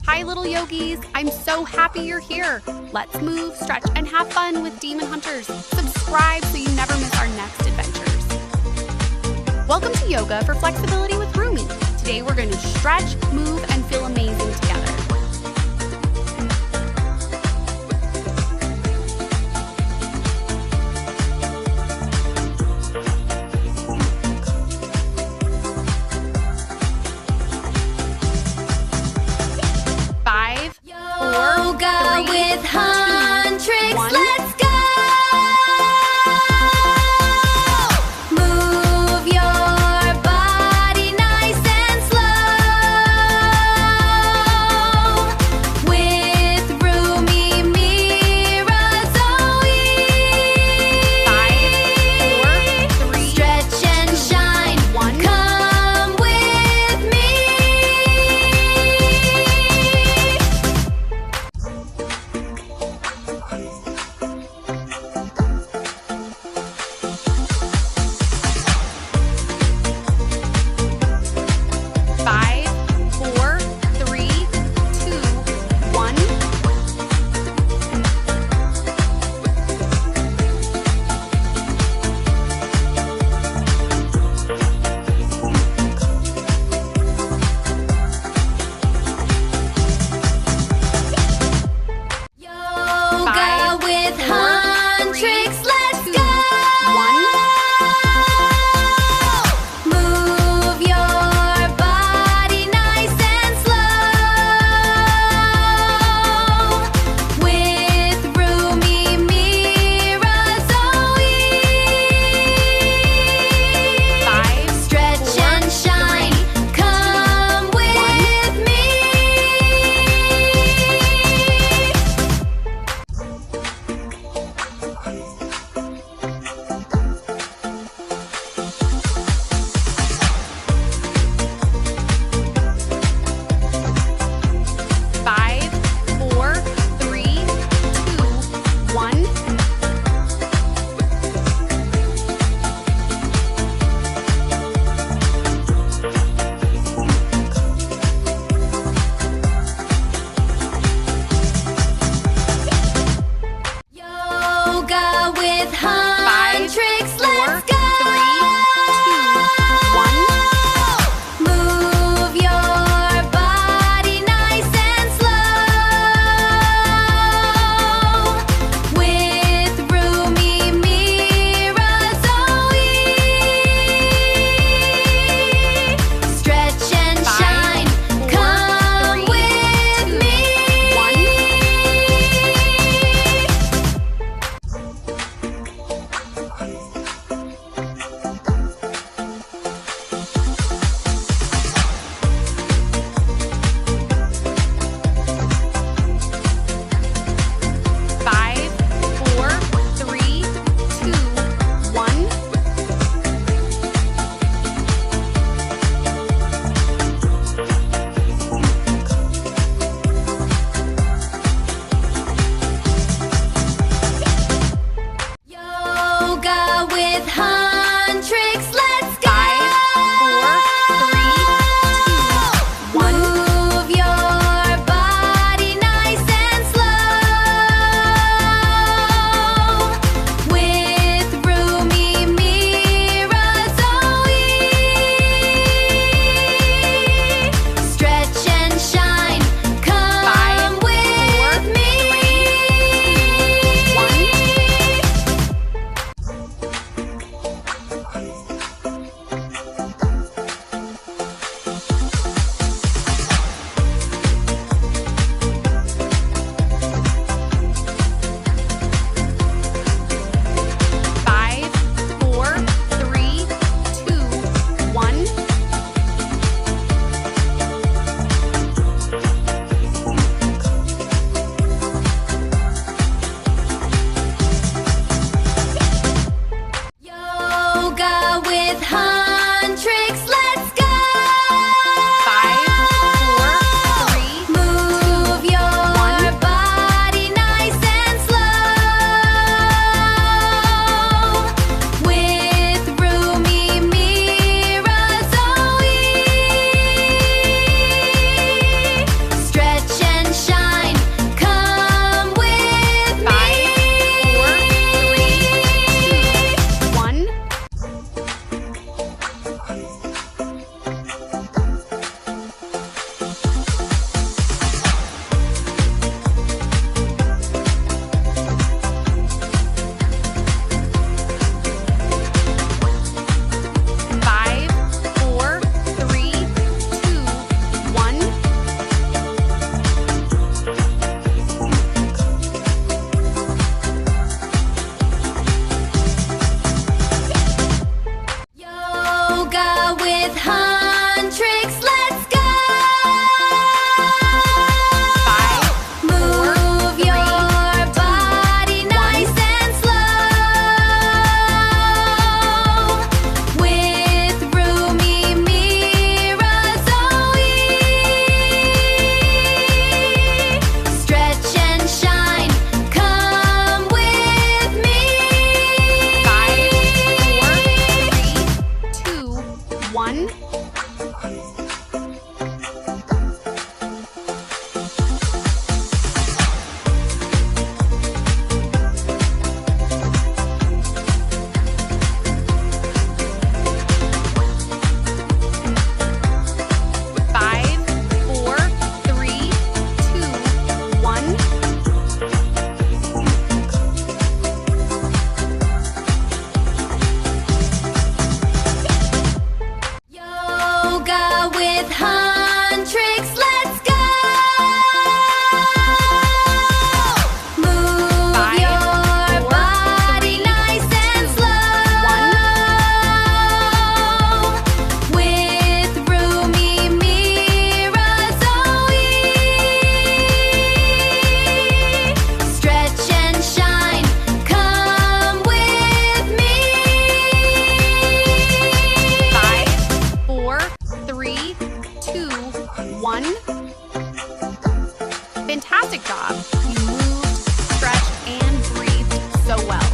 Hi, little yogis. I'm so happy you're here. Let's move, stretch, and have fun with Demon Hunters. Subscribe so you never miss our next adventures. Welcome to Yoga for Flexibility with Rumi. Today we're going to stretch, move, and feel amazing together. Yoga with Huntrix, let's go! Move your body nice and slow with Rumi, Mira, Zoe. 5, 4, 3, Stretch and shine, 1. Come with me. fantastic job. You moved, stretched, and breathed so well.